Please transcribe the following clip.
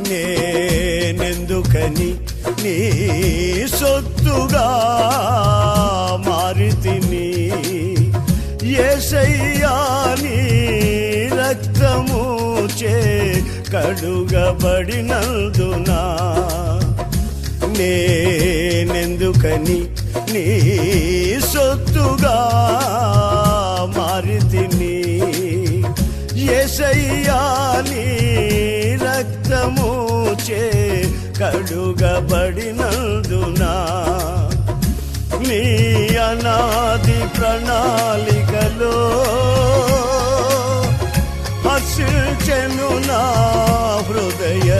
నేనెందుకని నీ సొత్తుగా మారితిని యేసయ్యా నీ రక్తము చే కడుగబడినందునా నేనెందుకని నీ సొత్తుగా మారితిని యేసయ్యా నీ రక్తము చే కడుగబడినందునా నీ అనాది ప్రణాళికలో హర్షించెను నా హృదయ